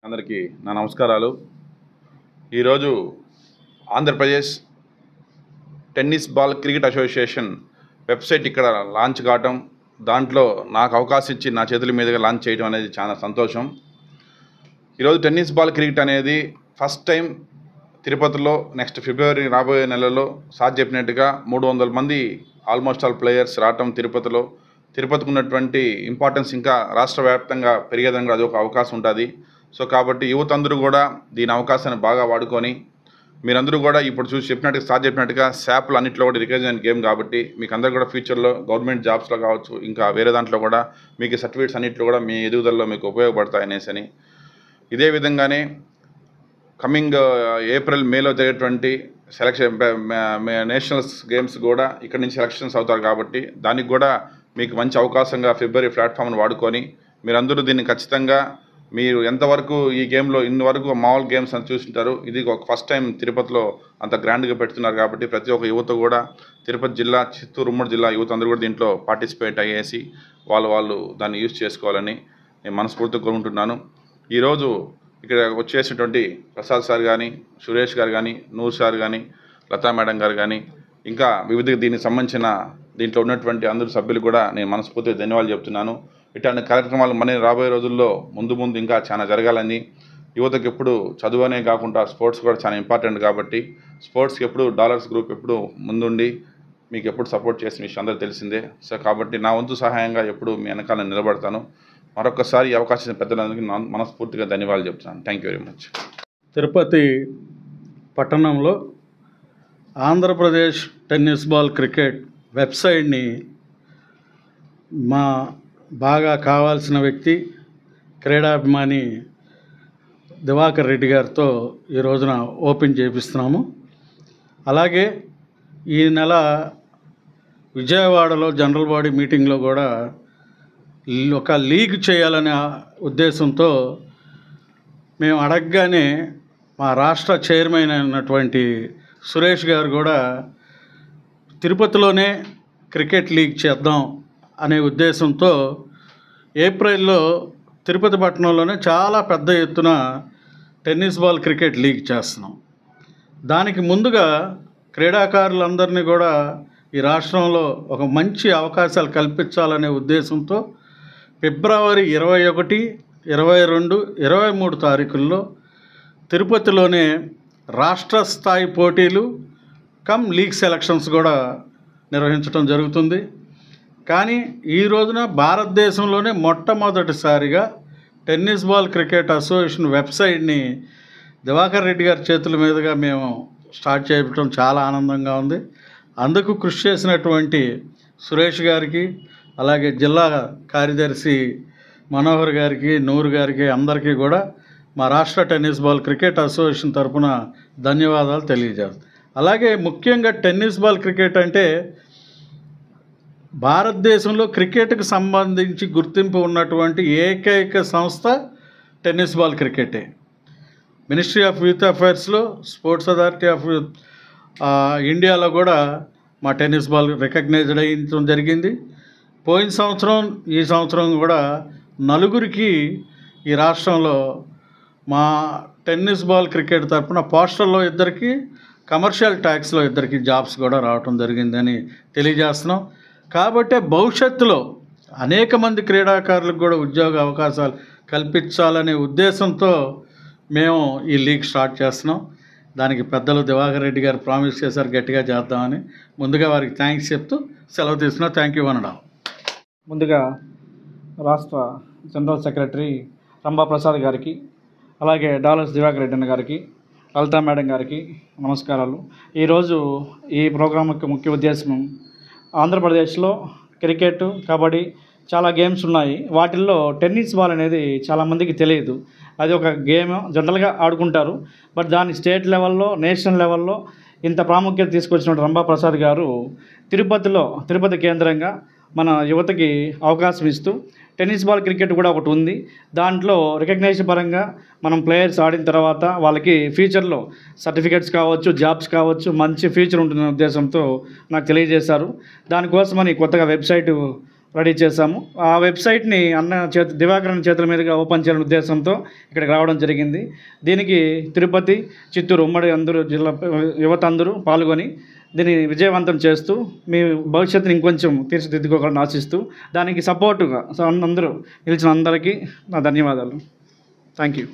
అందరికీ నా నమస్కారాలు. ఈరోజు Andhra Pradesh tennis ball cricket association website ఇక్కడ లాంచ్ కావటం, దాంట్లో నాకు అవకాశం ఇచ్చి నా చేతుల మీదుగా లాంచ్ చేయడం అనేది చాలా సంతోషం. ఈరోజు టెన్నిస్ బాల్ క్రికెట్ అనేది ఫస్ట్ టైం తిరుపతిలో నెక్స్ట్ ఫిబ్రవరి రాబోయే నెలలో సార్ చెప్పినట్టుగా 300 మంది ఆల్మోస్ట్ ఆల్ ప్లేయర్స్ రావటం తిరుపతికి ఉన్నటువంటి ఇంపార్టెన్స్ ఇంకా రాష్ట్ర వ్యాప్తంగా పెరిగేదానికి అది ఒక అవకాశం ఉంటుంది. సో కాబట్టి యువత అందరూ కూడా దీని అవకాశాన్ని బాగా వాడుకొని మీరందరూ కూడా ఇప్పుడు చెప్పినట్టుగా శాప్లు అన్నింటిలో కూడా రికగ్నైజ్ గేమ్ కాబట్టి మీకు అందరూ కూడా ఫ్యూచర్లో గవర్నమెంట్ జాబ్స్లో కావచ్చు, ఇంకా వేరే దాంట్లో కూడా మీకు సర్టిఫికేట్స్ అన్నింటిలో కూడా మీ ఎదుగుదలలో మీకు ఉపయోగపడతాయి అనేసి. ఇదే విధంగానే కమింగ్ ఏప్రిల్ మేలో జరిగేటువంటి సెలక్షన్ నేషనల్స్ గేమ్స్ కూడా ఇక్కడ నుంచి సెలక్షన్స్ అవుతారు కాబట్టి దానికి కూడా మీకు మంచి అవకాశంగా ఫిబ్రవరి ప్లాట్ఫామ్ను వాడుకొని మీరందరూ దీన్ని ఖచ్చితంగా మీరు ఎంతవరకు ఈ గేమ్లో ఇన్ని మామూలు గేమ్స్ అని చూస్తుంటారు, ఇది ఒక ఫస్ట్ టైం తిరుపతిలో అంత గ్రాండ్గా పెడుతున్నారు కాబట్టి ప్రతి ఒక్క యువత కూడా తిరుపతి జిల్లా, చిత్తూరు ఉమ్మడి జిల్లా యువత అందరూ కూడా దీంట్లో పార్టిసిపేట్ అయ్యేసి వాళ్ళు దాన్ని యూజ్ చేసుకోవాలని నేను మనస్ఫూర్తిగా కోరుకుంటున్నాను. ఈరోజు ఇక్కడ వచ్చేసినటువంటి ప్రసాద్ సార్ కానీ, సురేష్ గారు కానీ, నూర్ సార్ కానీ, లతా మేడం గారు కానీ, ఇంకా వివిధ దీనికి సంబంధించిన దీంట్లో ఉన్నటువంటి అందరు సభ్యులు కూడా నేను మనస్ఫూర్తిగా ధన్యవాదాలు చెప్తున్నాను. ఇట్లాంటి కార్యక్రమాలు మన రాబోయే రోజుల్లో ముందు ఇంకా చాలా జరగాలని, యువతకు ఎప్పుడు చదువునే కాకుండా స్పోర్ట్స్ కూడా చాలా ఇంపార్టెంట్ కాబట్టి స్పోర్ట్స్కి ఎప్పుడు డాలర్స్ గ్రూప్ ఎప్పుడు ముందుండి మీకు ఎప్పుడు సపోర్ట్ చేసిన విషయం అందరూ తెలిసిందే. సో కాబట్టి నా వంతు సహాయంగా ఎప్పుడు మీ వెనకాల నిలబడతాను. మరొకసారి ఈ అవకాశం పెద్దలందరికీ మనస్ఫూర్తిగా ధన్యవాదాలు చెప్తున్నాను. Thank you very much. Tirupati పట్టణంలో ఆంధ్రప్రదేశ్ టెన్నిస్ బాల్ క్రికెట్ వెబ్సైట్ని మా బాగా కావాల్సిన వ్యక్తి, క్రీడాభిమాని దివాకర్ రెడ్డి గారితో ఈ రోజున ఓపెన్ చేపిస్తున్నాము. అలాగే ఈ నెల విజయవాడలో జనరల్ బాడీ మీటింగ్లో కూడా ఒక లీగ్ చేయాలనే ఉద్దేశంతో మేము అడగగానే మా రాష్ట్ర చైర్మన్ అయినటువంటి సురేష్ గారు కూడా తిరుపతిలోనే క్రికెట్ లీగ్ చేద్దాం అనే ఉద్దేశంతో ఏప్రిల్లో తిరుపతి పట్టణంలోనే చాలా పెద్ద ఎత్తున టెన్నిస్ బాల్ క్రికెట్ లీగ్ చేస్తున్నాం. దానికి ముందుగా క్రీడాకారులందరినీ కూడా ఈ రాష్ట్రంలో ఒక మంచి అవకాశాలు కల్పించాలనే ఉద్దేశంతో ఫిబ్రవరి 21, 22, 23 తారీఖుల్లో తిరుపతిలోనే రాష్ట్ర స్థాయి పోటీలు కమ్ లీగ్ సెలక్షన్స్ కూడా నిర్వహించడం జరుగుతుంది. కానీ ఈ రోజున భారతదేశంలోనే మొట్టమొదటిసారిగా టెన్నిస్ బాల్ క్రికెట్ అసోసియేషన్ వెబ్సైట్ని దివాకర్ రెడ్డి గారి చేతుల మీదుగా మేము స్టార్ట్ చేయడం చాలా ఆనందంగా ఉంది. అందుకు కృషి చేసినటువంటి సురేష్ గారికి, అలాగే జిల్లా కార్యదర్శి మనోహర్ గారికి, నూరు గారికి అందరికీ కూడా మా రాష్ట్ర టెన్నిస్ బాల్ క్రికెట్ అసోసియేషన్ తరఫున ధన్యవాదాలు తెలియజేస్తాం. అలాగే ముఖ్యంగా టెన్నిస్ బాల్ క్రికెట్ అంటే భారతదేశంలో క్రికెట్కి సంబంధించి గుర్తింపు ఉన్నటువంటి ఏకైక సంస్థ టెన్నిస్ బాల్ క్రికెటే. మినిస్ట్రీ ఆఫ్ యూత్ అఫైర్స్లో స్పోర్ట్స్ అథారిటీ ఆఫ్ ఇండియాలో కూడా మా టెన్నిస్ బాల్ రికగ్నైజ్డ్ అయ్యడం జరిగింది. పోయిన సంవత్సరం, ఈ సంవత్సరం కూడా 4 ఈ రాష్ట్రంలో మా టెన్నిస్ బాల్ క్రికెట్ తరఫున పోస్టల్లో 2, కమర్షియల్ ట్యాక్స్లో 2 జాబ్స్ కూడా రావటం జరిగిందని తెలియజేస్తున్నాం. కాబట్టి భవిష్యత్తులో అనేక మంది క్రీడాకారులకు కూడా ఉద్యోగ అవకాశాలు కల్పించాలనే ఉద్దేశంతో మేము ఈ లీగ్ స్టార్ట్ చేస్తున్నాం. దానికి పెద్దలు దివాకర్ రెడ్డి గారు ప్రామిస్ చేశారు గట్టిగా చేద్దామని. ముందుగా వారికి థ్యాంక్స్ చెప్తూ సెలవు తీసుకున్నాం. థ్యాంక్ యూ అనడం. ముందుగా రాష్ట్ర జనరల్ సెక్రటరీ రంభా ప్రసాద్ గారికి, అలాగే డాలర్స్ దివాకర్ రెడ్డి అన్న గారికి, లలితా మేడం గారికి నమస్కారాలు. ఈరోజు ఈ ప్రోగ్రాం యొక్క ముఖ్య ఉద్దేశం ఆంధ్రప్రదేశ్లో క్రికెట్, కబడ్డీ చాలా గేమ్స్ ఉన్నాయి. వాటిల్లో టెన్నిస్ బాల్ అనేది చాలామందికి తెలియదు. అది ఒక గేమ్ జనరల్గా ఆడుకుంటారు. బట్ దాన్ని స్టేట్ లెవెల్లో, నేషనల్ లెవెల్లో ఇంత ప్రాముఖ్యత తీసుకొచ్చిన రంభా ప్రసాద్ గారు తిరుపతి కేంద్రంగా మన యువతకి అవకాశం ఇస్తూ టెన్నిస్ బాల్ క్రికెట్ కూడా ఒకటి ఉంది. దాంట్లో రికగ్నైజేషన్ పరంగా మనం ప్లేయర్స్ ఆడిన తర్వాత వాళ్ళకి ఫ్యూచర్లో సర్టిఫికేట్స్ కావచ్చు, జాబ్స్ కావచ్చు, మంచి ఫ్యూచర్ ఉంటుందనే ఉద్దేశంతో నాకు తెలియజేశారు. దానికోసమని కొత్తగా వెబ్సైట్ రెడీ చేశాము. ఆ వెబ్సైట్ని దివాకరన్ చేతుల మీదుగా ఓపెన్ చేయాలనే ఉద్దేశంతో ఇక్కడికి రావడం జరిగింది. దీనికి తిరుపతి, చిత్తూరు ఉమ్మడి అందరూ జిల్లా యువత అందరూ పాల్గొని దీన్ని విజయవంతం చేస్తూ మీ భవిష్యత్తుని ఇంకొంచెం తీర్చిదిద్దుకోవాలని ఆశిస్తూ దానికి సపోర్టుగా అందరూ నిలిచిన అందరికీ నా ధన్యవాదాలు. Thank you.